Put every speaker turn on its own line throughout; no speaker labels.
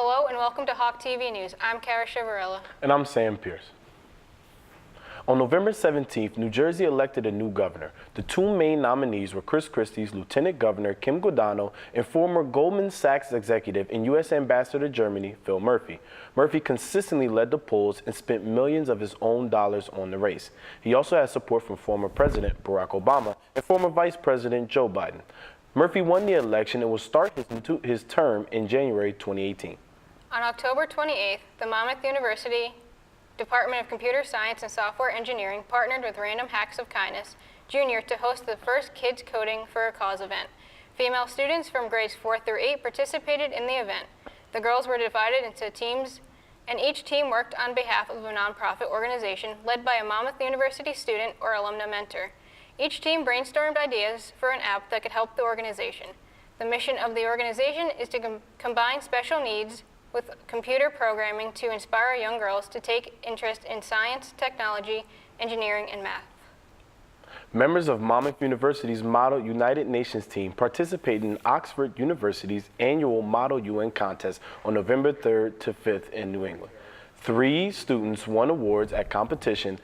Hello and welcome to Hawk TV News. I'm Kara Chiavarella.
And I'm Sam Pierce. On November 17th, New Jersey elected a new governor. The two main nominees were Chris Christie's Lieutenant Governor Kim Guadagno and former Goldman Sachs executive and U.S. Ambassador to Germany, Phil Murphy. Murphy consistently led the polls and spent millions of his own dollars on the race. He also has support from former President Barack Obama and former Vice President Joe Biden. Murphy won the election and will start his term in January 2018.
On October 28th, the Monmouth University Department of Computer Science and Software Engineering partnered with Random Hacks of Kindness Jr. to host the first Kids Coding for a Cause event. Female students from grades 4 through 8 participated in the event. The girls were divided into teams, and each team worked on behalf of a nonprofit organization led by a Monmouth University student or alumna mentor. Each team brainstormed ideas for an app that could help the organization. The mission of the organization is to combine special needs with computer programming to inspire young girls to take interest in science, technology, engineering, and math.
Members of Monmouth University's Model United Nations team participated in Oxford University's annual Model UN contest on November 3rd to 5th in New England. 3 students won awards at competition.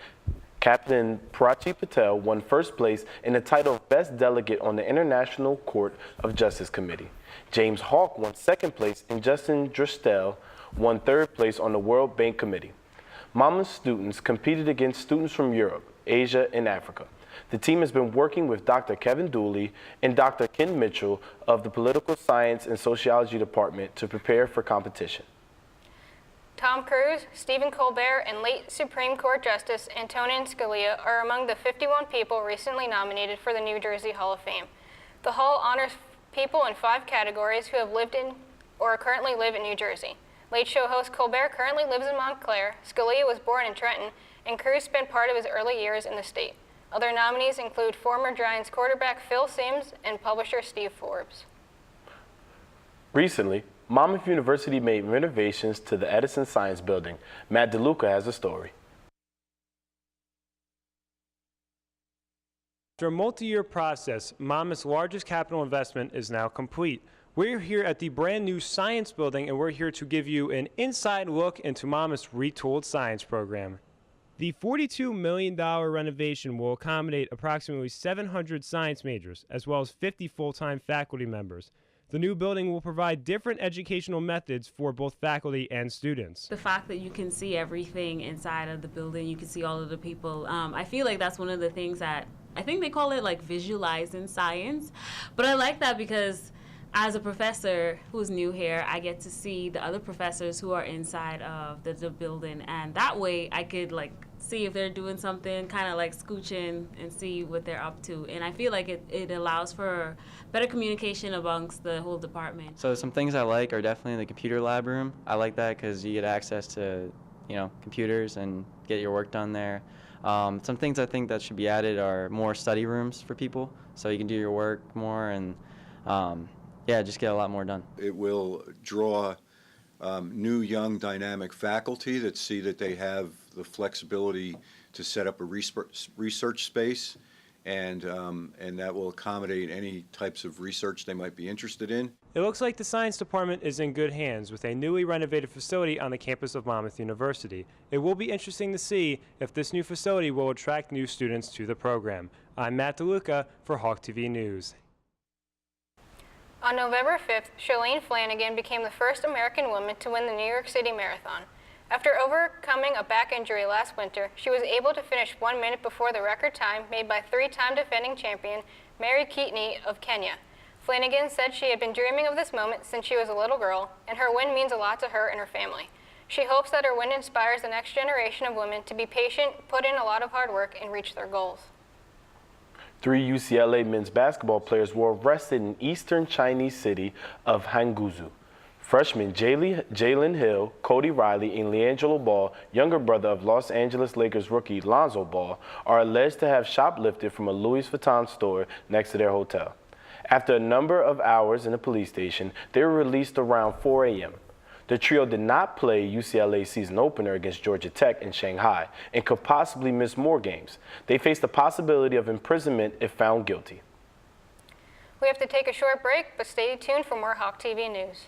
Captain Prachi Patel won first place in the title of Best Delegate on the International Court of Justice Committee. James Hawk won second place, and Justin Dristel won third place on the World Bank Committee. Monmouth students competed against students from Europe, Asia, and Africa. The team has been working with Dr. Kevin Dooley and Dr. Ken Mitchell of the Political Science and Sociology Department to prepare for competition.
Tom Cruise, Stephen Colbert, and late Supreme Court Justice Antonin Scalia are among the 51 people recently nominated for the New Jersey Hall of Fame. The Hall honors people in 5 categories who have lived in or currently live in New Jersey. Late Show host Colbert currently lives in Montclair, Scalia was born in Trenton, and Cruise spent part of his early years in the state. Other nominees include former Giants quarterback Phil Simms and publisher Steve Forbes.
Recently, Monmouth University made renovations to the Edison Science Building. Matt DeLuca has a story.
After a multi-year process, Monmouth's largest capital investment is now complete. We're here at the brand new Science Building, and we're here to give you an inside look into Monmouth's retooled science program. The $42 million renovation will accommodate approximately 700 science majors, as well as 50 full-time faculty members. The new building will provide different educational methods for both faculty and students.
The fact that you can see everything inside of the building, you can see all of the people, I feel like that's one of the things that, I think they call it like visualizing science, but I like that because as a professor who's new here, I get to see the other professors who are inside of the building, and that way I could like see if they're doing something, kind of like scooch in and see what they're up to. And I feel like it allows for better communication amongst the whole department.
So some things I like are definitely the computer lab room. I like that because you get access to, computers and get your work done there. Some things I think that should be added are more study rooms for people, so you can do your work more and just get a lot more done.
It will draw new, young, dynamic faculty that see that they have the flexibility to set up a research space, and that will accommodate any types of research they might be interested in.
It looks like the science department is in good hands with a newly renovated facility on the campus of Monmouth University. It will be interesting to see if this new facility will attract new students to the program. I'm Matt DeLuca for Hawk TV News.
On November 5th, Shalane Flanagan became the first American woman to win the New York City Marathon. After overcoming a back injury last winter, she was able to finish 1 minute before the record time made by 3-time defending champion Mary Keatoney of Kenya. Flanagan said she had been dreaming of this moment since she was a little girl, and her win means a lot to her and her family. She hopes that her win inspires the next generation of women to be patient, put in a lot of hard work, and reach their goals.
3 UCLA men's basketball players were arrested in eastern Chinese city of Hangzhou. Freshmen Jalen Hill, Cody Riley, and LiAngelo Ball, younger brother of Los Angeles Lakers rookie Lonzo Ball, are alleged to have shoplifted from a Louis Vuitton store next to their hotel. After a number of hours in the police station, they were released around 4 a.m. The trio did not play UCLA's season opener against Georgia Tech in Shanghai and could possibly miss more games. They face the possibility of imprisonment if found guilty.
We have to take a short break, but stay tuned for more Hawk TV news.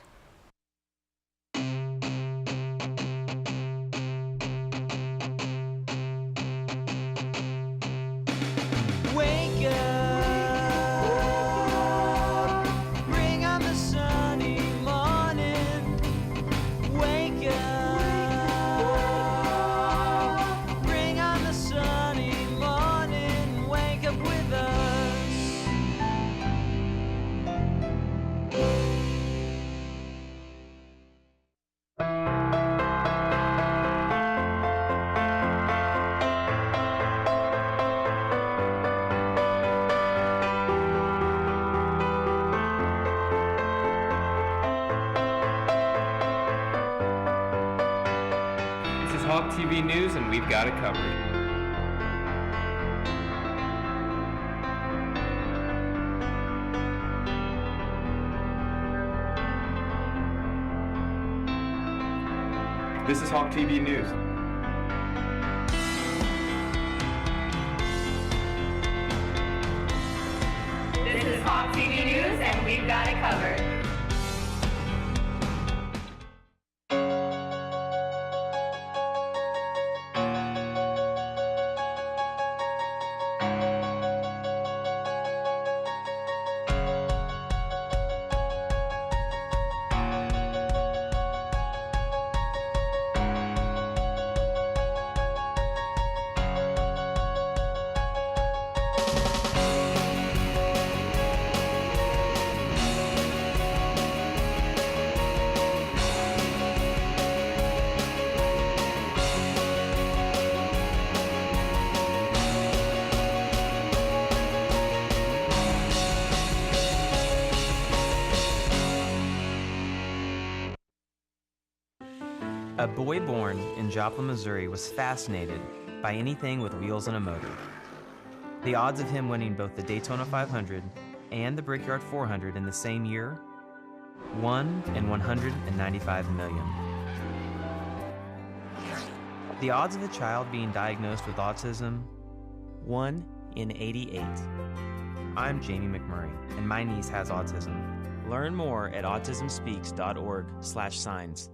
Hawk TV News, and we've got it covered. This is Hawk TV News.
This is Hawk TV News, and we've got it covered.
A boy born in Joplin, Missouri was fascinated by anything with wheels and a motor. The odds of him winning both the Daytona 500 and the Brickyard 400 in the same year, 1 in 195 million. The odds of a child being diagnosed with autism, 1 in 88. I'm Jamie McMurray, and my niece has autism. Learn more at autismspeaks.org/signs.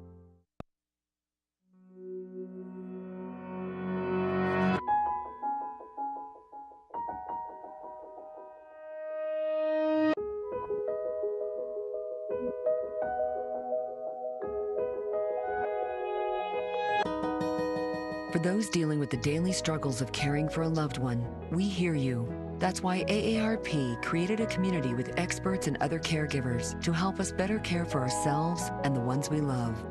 For those dealing with the daily struggles of caring for a loved one, we hear you. That's why AARP created a community with experts and other caregivers to help us better care for ourselves and the ones we love.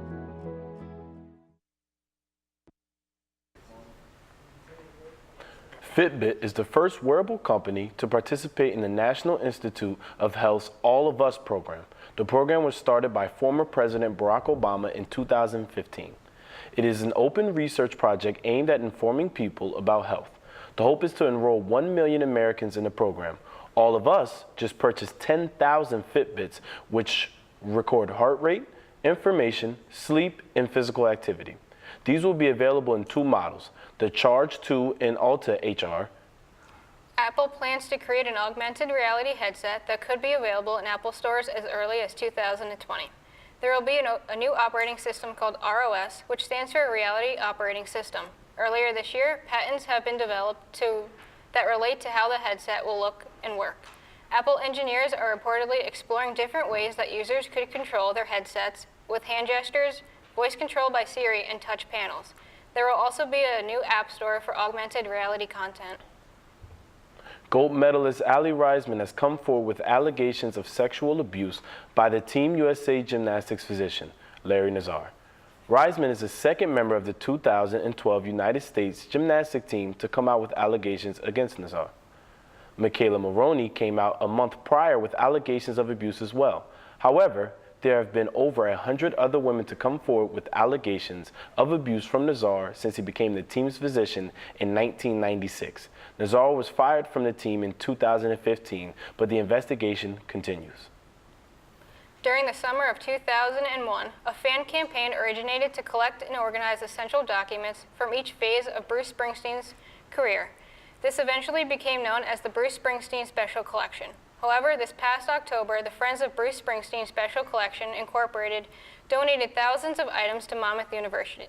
Fitbit is the first wearable company to participate in the National Institute of Health's All of Us program. The program was started by former President Barack Obama in 2015. It is an open research project aimed at informing people about health. The hope is to enroll 1 million Americans in the program. All of Us just purchased 10,000 Fitbits, which record heart rate, information, sleep, and physical activity. These will be available in 2 models, the Charge 2 and Ultra HR.
Apple plans to create an augmented reality headset that could be available in Apple stores as early as 2020. There will be a new operating system called ROS, which stands for Reality Operating System. Earlier this year, patents have been developed that relate to how the headset will look and work. Apple engineers are reportedly exploring different ways that users could control their headsets with hand gestures, voice control by Siri, and touch panels. There will also be a new app store for augmented reality content.
Gold medalist Ali Reisman has come forward with allegations of sexual abuse by the Team USA gymnastics physician, Larry Nazar. Reisman is the second member of the 2012 United States gymnastic team to come out with allegations against Nazar. Michaela Maroney came out a month prior with allegations of abuse as well. However, there have been over 100 other women to come forward with allegations of abuse from Nazar since he became the team's physician in 1996. Nazar was fired from the team in 2015, but the investigation continues.
During the summer of 2001, a fan campaign originated to collect and organize essential documents from each phase of Bruce Springsteen's career. This eventually became known as the Bruce Springsteen Special Collection. However, this past October, the Friends of Bruce Springsteen Special Collection, Incorporated, donated thousands of items to Monmouth University.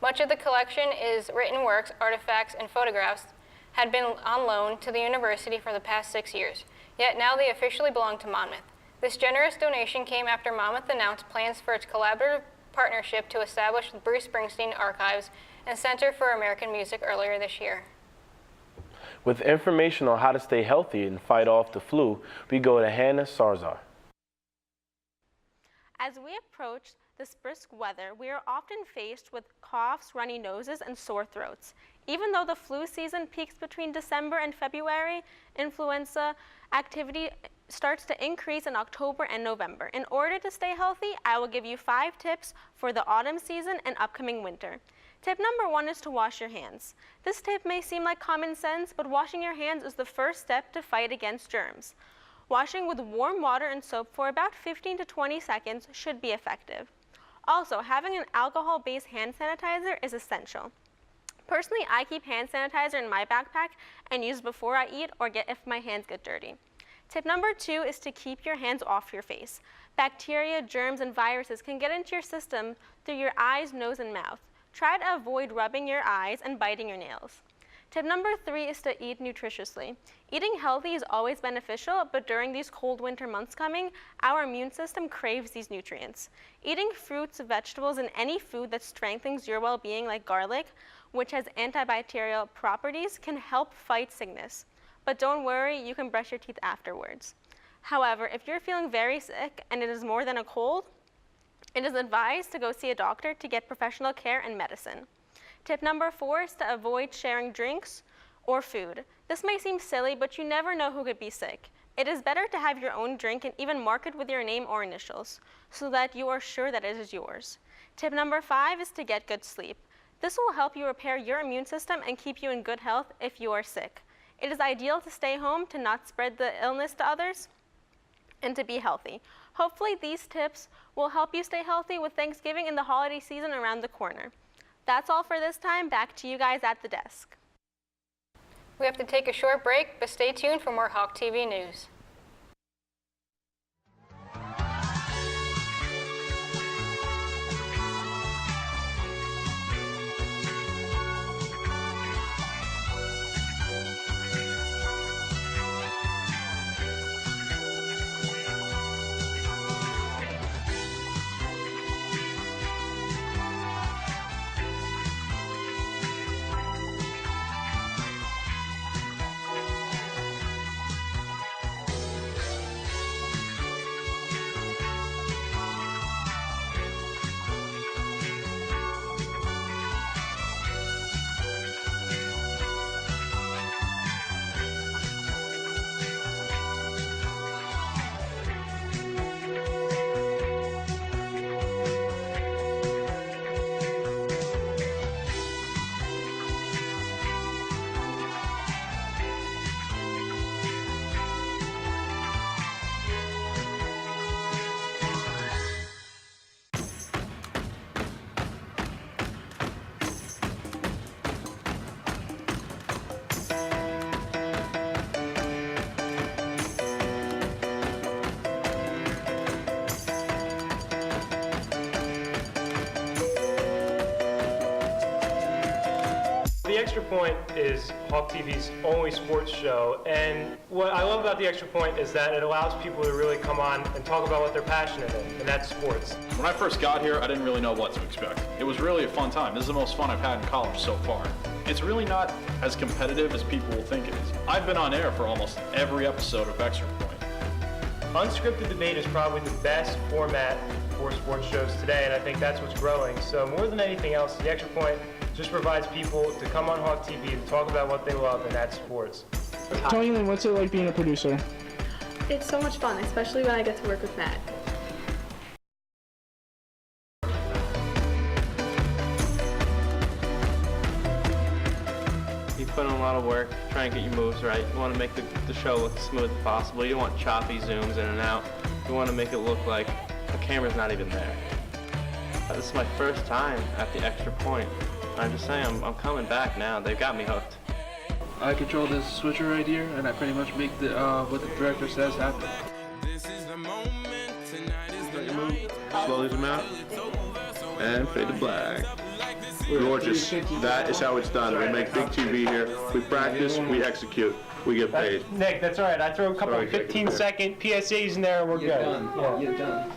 Much of the collection is written works, artifacts, and photographs had been on loan to the university for the past 6 years. Yet now they officially belong to Monmouth. This generous donation came after Monmouth announced plans for its collaborative partnership to establish the Bruce Springsteen Archives and Center for American Music earlier this year.
With information on how to stay healthy and fight off the flu, we go to Hannah Sarzar.
As we approach this brisk weather, we are often faced with coughs, runny noses, and sore throats. Even though the flu season peaks between December and February, influenza activity starts to increase in October and November. In order to stay healthy, I will give you 5 tips for the autumn season and upcoming winter. Tip number 1 is to wash your hands. This tip may seem like common sense, but washing your hands is the first step to fight against germs. Washing with warm water and soap for about 15 to 20 seconds should be effective. Also, having an alcohol-based hand sanitizer is essential. Personally, I keep hand sanitizer in my backpack and use before I eat or if my hands get dirty. Tip number 2 is to keep your hands off your face. Bacteria, germs, and viruses can get into your system through your eyes, nose, and mouth. Try to avoid rubbing your eyes and biting your nails. Tip number 3 is to eat nutritiously. Eating healthy is always beneficial, but during these cold winter months coming, our immune system craves these nutrients. Eating fruits, vegetables, and any food that strengthens your well-being, like garlic, which has antibacterial properties, can help fight sickness. But don't worry, you can brush your teeth afterwards. However, if you're feeling very sick and it is more than a cold, it is advised to go see a doctor to get professional care and medicine. Tip number 4 is to avoid sharing drinks or food. This may seem silly, but you never know who could be sick. It is better to have your own drink and even mark it with your name or initials so that you are sure that it is yours. Tip number 5 is to get good sleep. This will help you repair your immune system and keep you in good health if you are sick. It is ideal to stay home to not spread the illness to others and to be healthy. Hopefully these tips will help you stay healthy with Thanksgiving and the holiday season around the corner. That's all for this time. Back to you guys at the desk.
We have to take a short break, but stay tuned for more Hawk TV news.
The Extra Point is Hawk TV's only sports show, and what I love about The Extra Point is that it allows people to really come on and talk about what they're passionate in, and that's sports.
When I first got here, I didn't really know what to expect. It was really a fun time. This is the most fun I've had in college so far. It's really not as competitive as people will think it is. I've been on air for almost every episode of Extra Point.
Unscripted debate is probably the best format for sports shows today, and I think that's what's growing. So more than anything else, The Extra Point just provides people to come on Hawk TV and talk about what they love, and that's sports.
Tony Lynn, what's it like being a producer?
It's so much fun, especially when I get to work with Matt.
You put in a lot of work, try and get your moves right. You want to make the show look as smooth as possible. You don't want choppy zooms in and out. You want to make it look like the camera's not even there. This is my first time at The Extra Point. I'm just saying, I'm coming back now. They've got me hooked.
I control this switcher right here, and I pretty much make the what the director says happen.
Slowly zoom out, and fade to black. Gorgeous. That is how it's done. We make big TV here. We practice, we execute, we get paid.
Nick, that's all right. I throw a couple of 15-second PSAs in there, and we're good.
Yeah, you're done.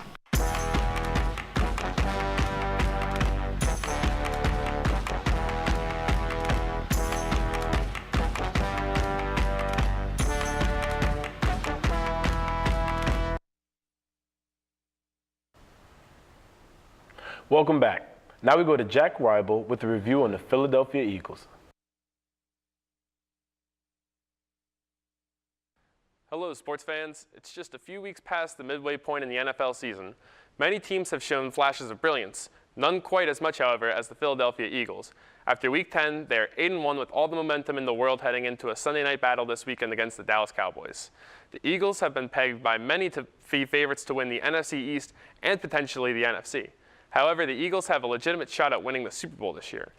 Welcome back. Now we go to Jack Weibel with a review on the Philadelphia Eagles.
Hello, sports fans. It's just a few weeks past the midway point in the NFL season. Many teams have shown flashes of brilliance, none quite as much, however, as the Philadelphia Eagles. After Week 10, they are 8-1 with all the momentum in the world heading into a Sunday night battle this weekend against the Dallas Cowboys. The Eagles have been pegged by many to be favorites to win the NFC East and potentially the NFC. However, the Eagles have a legitimate shot at winning the Super Bowl this year.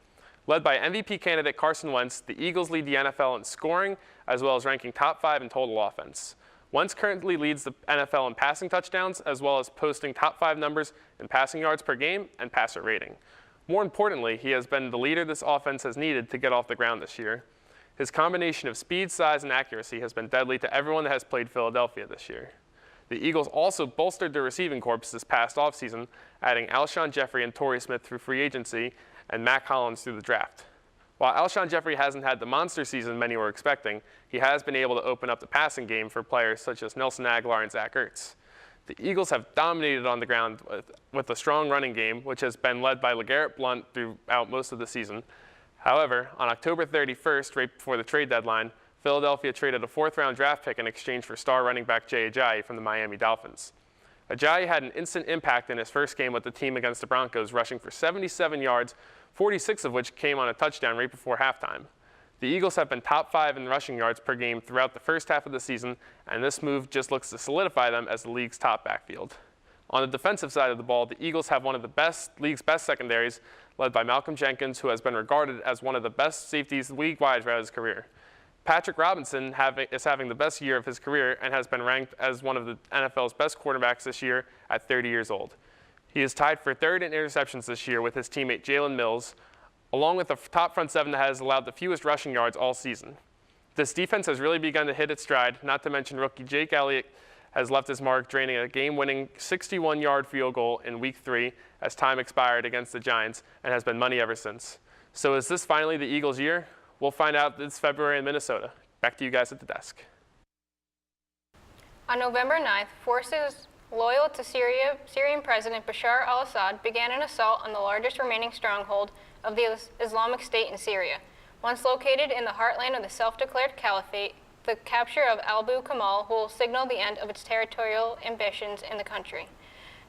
Led by MVP candidate Carson Wentz, the Eagles lead the NFL in scoring, as well as ranking top 5 in total offense. Wentz currently leads the NFL in passing touchdowns, as well as posting top 5 numbers in passing yards per game and passer rating. More importantly, he has been the leader this offense has needed to get off the ground this year. His combination of speed, size, and accuracy has been deadly to everyone that has played Philadelphia this year. The Eagles also bolstered their receiving corps this past offseason, adding Alshon Jeffrey and Torrey Smith through free agency and Mack Hollins through the draft. While Alshon Jeffrey hasn't had the monster season many were expecting, he has been able to open up the passing game for players such as Nelson Agholor and Zach Ertz. The Eagles have dominated on the ground with a strong running game, which has been led by LeGarrette Blount throughout most of the season. However, on October 31st, right before the trade deadline, Philadelphia traded a 4th-round draft pick in exchange for star running back Jay Ajayi from the Miami Dolphins. Ajayi had an instant impact in his first game with the team against the Broncos, rushing for 77 yards, 46 of which came on a touchdown right before halftime. The Eagles have been top 5 in rushing yards per game throughout the first half of the season, and this move just looks to solidify them as the league's top backfield. On the defensive side of the ball, the Eagles have one of the league's best secondaries, led by Malcolm Jenkins, who has been regarded as one of the best safeties league-wide throughout his career. Patrick Robinson is having the best year of his career and has been ranked as one of the NFL's best quarterbacks this year at 30 years old. He is tied for 3rd in interceptions this year with his teammate Jalen Mills, along with the top front 7 that has allowed the fewest rushing yards all season. This defense has really begun to hit its stride, not to mention rookie Jake Elliott has left his mark, draining a game-winning 61-yard field goal in Week 3 as time expired against the Giants and has been money ever since. So is this finally the Eagles' year? We'll find out this February in Minnesota. Back to you guys at the desk.
On November 9th, forces loyal to Syrian President Bashar al-Assad began an assault on the largest remaining stronghold of the Islamic State in Syria. Once located in the heartland of the self-declared caliphate, the capture of Abu Kamal will signal the end of its territorial ambitions in the country.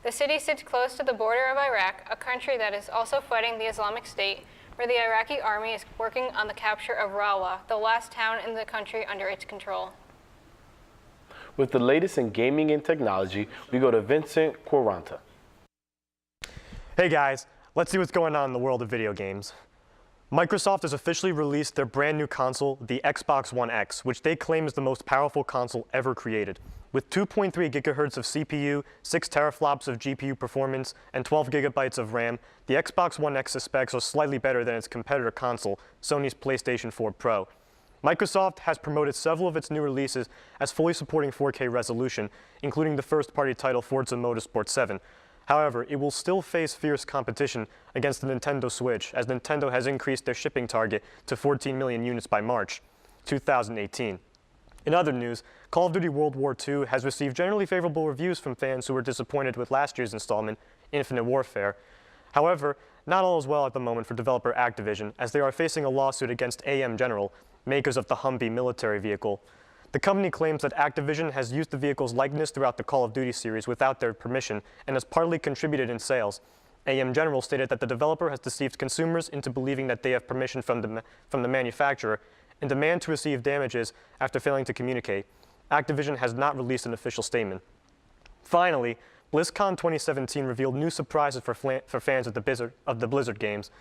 The city sits close to the border of Iraq, a country that is also fighting the Islamic State, where the Iraqi army is working on the capture of Rawah, the last town in the country under its control.
With the latest in gaming and technology, we go to Vincent Quaranta.
Hey guys, let's see what's going on in the world of video games. Microsoft has officially released their brand new console, the Xbox One X, which they claim is the most powerful console ever created. With 2.3 gigahertz of CPU, 6 teraflops of GPU performance, and 12 gigabytes of RAM, the Xbox One X's specs are slightly better than its competitor console, Sony's PlayStation 4 Pro. Microsoft has promoted several of its new releases as fully supporting 4K resolution, including the first-party title Forza Motorsport 7. However, it will still face fierce competition against the Nintendo Switch, as Nintendo has increased their shipping target to 14 million units by March 2018. In other news, Call of Duty World War II has received generally favorable reviews from fans who were disappointed with last year's installment, Infinite Warfare. However, not all is well at the moment for developer Activision, as they are facing a lawsuit against AM General, makers of the Humvee military vehicle. The company claims that Activision has used the vehicle's likeness throughout the Call of Duty series without their permission and has partly contributed in sales. AM General stated that the developer has deceived consumers into believing that they have permission from the manufacturer and demand to receive damages after failing to communicate. Activision has not released an official statement. Finally, BlizzCon 2017 revealed new surprises for fans of the Blizzard games.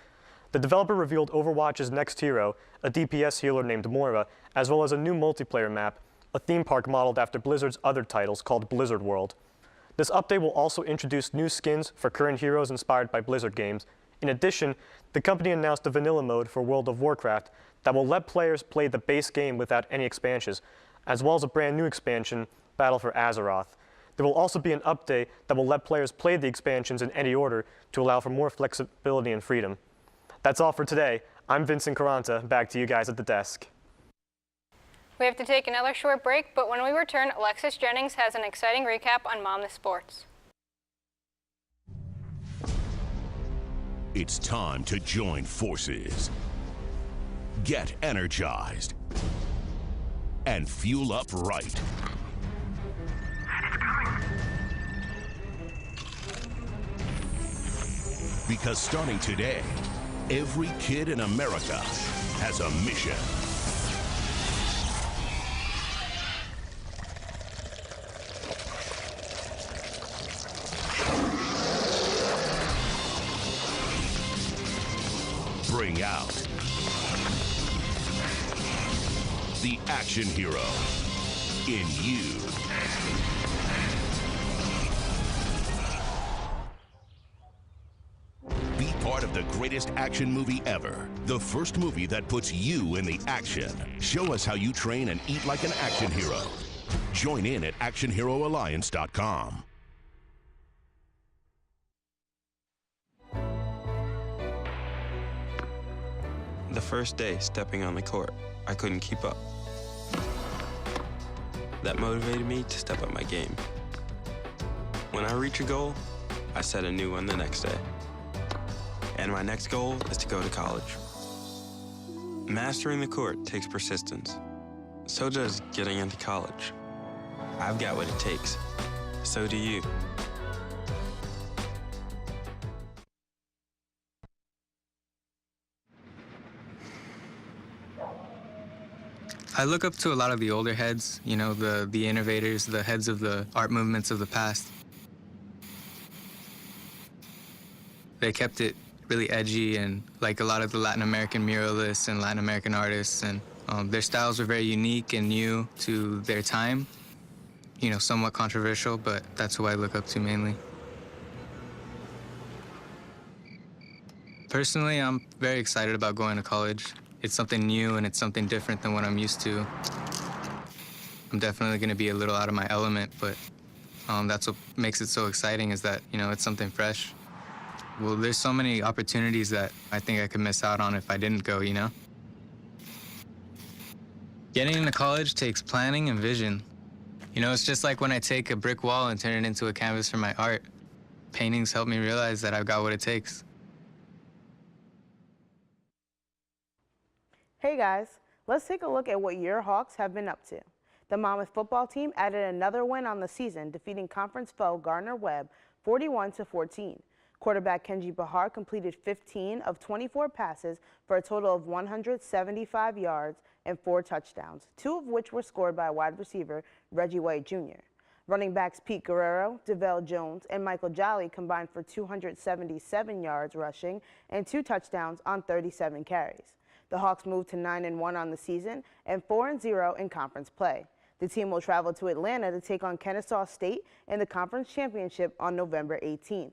The developer revealed Overwatch's next hero, a DPS healer named Moira, as well as a new multiplayer map, a theme park modeled after Blizzard's other titles called Blizzard World. This update will also introduce new skins for current heroes inspired by Blizzard games. In addition, the company announced a vanilla mode for World of Warcraft that will let players play the base game without any expansions, as well as a brand new expansion, Battle for Azeroth. There will also be an update that will let players play the expansions in any order to allow for more flexibility and freedom. That's all for today. I'm Vincent Quaranta. Back to you guys at the desk.
We have to take another short break, but when we return, Alexis Jennings has an exciting recap on Mom the Sports.
It's time to join forces. Get energized and fuel up right. Because starting today, every kid in America has a mission. Bring out the action hero in you. Be part of the greatest action movie ever. The first movie that puts you in the action. Show us how you train and eat like an action hero. Join in at actionheroalliance.com.
The first day stepping on the court, I couldn't keep up. That motivated me to step up my game. When I reach a goal, I set a new one the next day. And my next goal is to go to college. Mastering the court takes persistence. So does getting into college. I've got what it takes. So do you.
I look up to a lot of the older heads, you know, the innovators, the heads of the art movements of the past. They kept it really edgy, and like a lot of the Latin American muralists and Latin American artists, and their styles were very unique and new to their time. You know, somewhat controversial, but that's who I look up to mainly. Personally, I'm very excited about going to college. It's something new and it's something different than what I'm used to. I'm definitely going to be a little out of my element, but that's what makes it so exciting, is that, you know, it's something fresh. Well, there's so many opportunities that I think I could miss out on if I didn't go, you know? Getting into college takes planning and vision. You know, it's just like when I take a brick wall and turn it into a canvas for my art. Paintings help me realize that I've got what it takes.
Hey guys, let's take a look at what your Hawks have been up to. The Monmouth football team added another win on the season, defeating conference foe Gardner-Webb 41-14. Quarterback Kenji Bahar completed 15 of 24 passes for a total of 175 yards and 4 touchdowns, 2 of which were scored by wide receiver Reggie White Jr. Running backs Pete Guerrero, DeVell Jones, and Michael Jolly combined for 277 yards rushing and 2 touchdowns on 37 carries. The Hawks moved to 9-1 on the season and 4-0 in conference play. The team will travel to Atlanta to take on Kennesaw State in the conference championship on November 18th.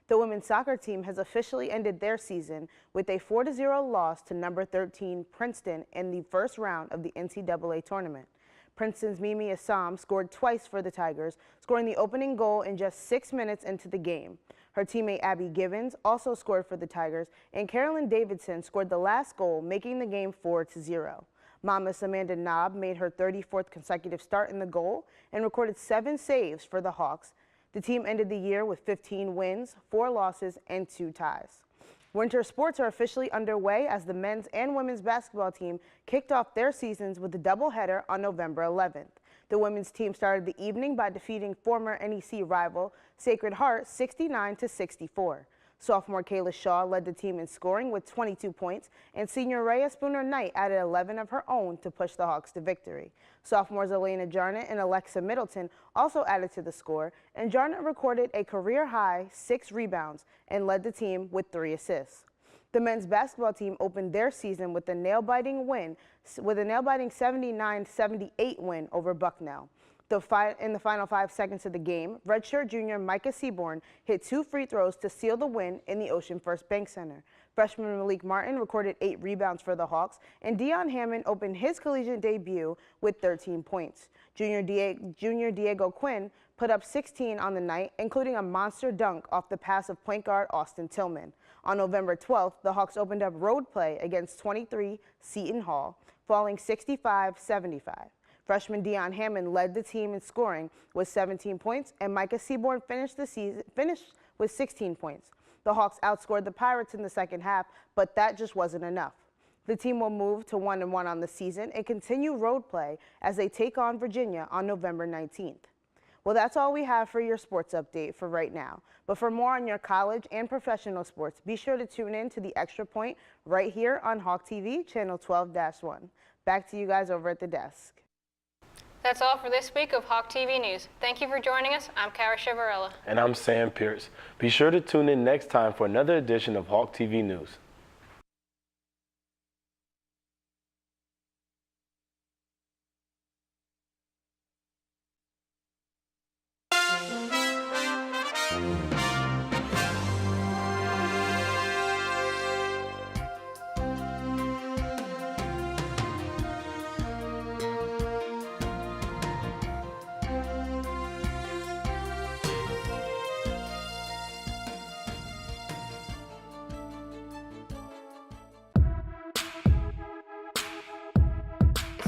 The women's soccer team has officially ended their season with a 4-0 loss to number 13 Princeton in the first round of the NCAA tournament. Princeton's Mimi Assam scored twice for the Tigers, scoring the opening goal in just 6 minutes into the game. Her teammate Abby Givens also scored for the Tigers, and Carolyn Davidson scored the last goal, making the game 4-0. Monmouth's Amanda Knobb made her 34th consecutive start in the goal and recorded 7 saves for the Hawks. The team ended the year with 15 wins, 4 losses, and 2 ties. Winter sports are officially underway as the men's and women's basketball team kicked off their seasons with a doubleheader on November 11th. The women's team started the evening by defeating former NEC rival Sacred Heart 69-64. Sophomore Kayla Shaw led the team in scoring with 22 points, and senior Rhea Spooner-Knight added 11 of her own to push the Hawks to victory. Sophomores Elena Jarnett and Alexa Middleton also added to the score, and Jarnett recorded a career-high 6 rebounds and led the team with 3 assists. The men's basketball team opened their season with a nail-biting 79-78 win over Bucknell. In the final 5 seconds of the game, redshirt junior Micah Seaborn hit 2 free throws to seal the win in the Ocean First Bank Center. Freshman Malik Martin recorded 8 rebounds for the Hawks, and Dion Hammond opened his collegiate debut with 13 points. Junior Diego Quinn put up 16 on the night, including a monster dunk off the pass of point guard Austin Tillman. On November 12th, the Hawks opened up road play against 23 Seton Hall, falling 65-75. Freshman Dion Hammond led the team in scoring with 17 points, and Micah Seaborn finished with 16 points. The Hawks outscored the Pirates in the second half, but that just wasn't enough. The team will move to 1-1 on the season and continue road play as they take on Virginia on November 19th. Well, that's all we have for your sports update for right now. But for more on your college and professional sports, be sure to tune in to the Extra Point right here on Hawk TV, channel 12-1. Back to you guys over at the desk.
That's all for this week of Hawk TV News. Thank you for joining us. I'm Kara Chivarella.
And I'm Sam Pierce. Be sure to tune in next time for another edition of Hawk TV News.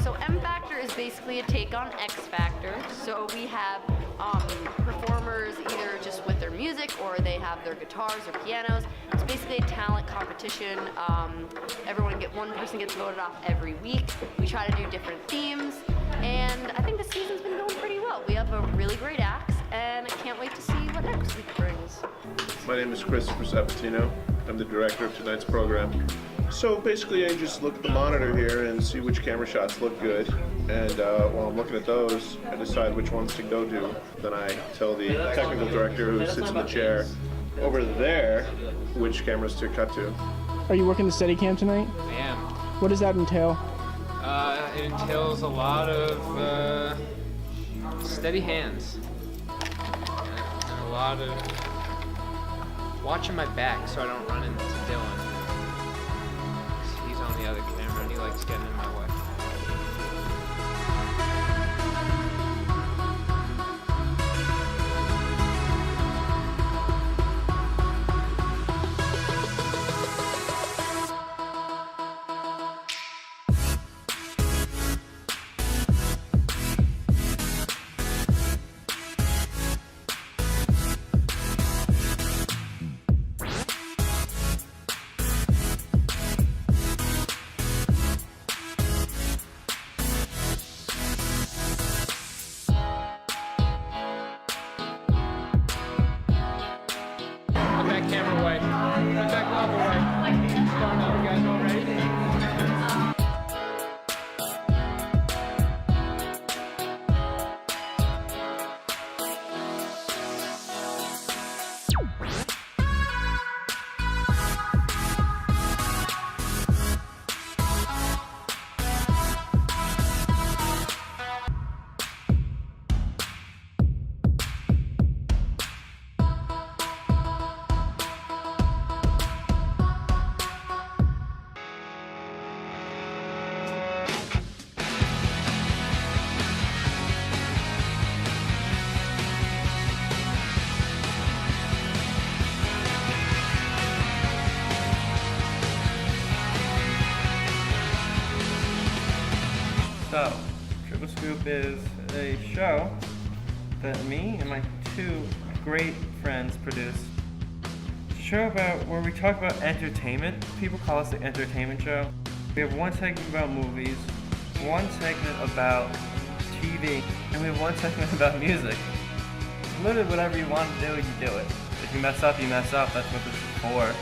So M Factor is basically a take on X Factor. So we have performers either just with their music or they have their guitars or pianos. It's basically a talent competition. One person gets voted off every week. We try to do different themes, and I think the season's been going pretty well. We have a really great act, and I can't wait to see what next week brings.
My name is Christopher Sabatino. I'm the director of tonight's program. So basically I just look at the monitor here and see which camera shots look good, and while I'm looking at those, I decide which ones to go to. Then I tell the technical director who sits in the chair over there which cameras to cut to.
Are you working the Steadicam tonight?
I am.
What does that entail?
It entails a lot of steady hands and a lot of watching my back so I don't run into Dylan. He's on the other camera and he likes getting in my way. Back camera away. Back level away. Starting up, you guys all ready?
So, Triple Scoop is a show that me and my two great friends produce. It's a show where we talk about entertainment. People call us the entertainment show. We have one segment about movies, one segment about TV, and we have one segment about music. It's literally whatever you want to do, you do it. If you mess up, you mess up. That's what this is for.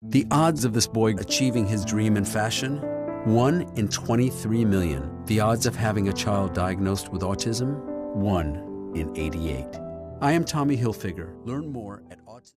The odds of this boy achieving his dream in fashion? 1 in 23 million. The odds of having a child diagnosed with autism? 1 in 88. I am Tommy Hilfiger. Learn more at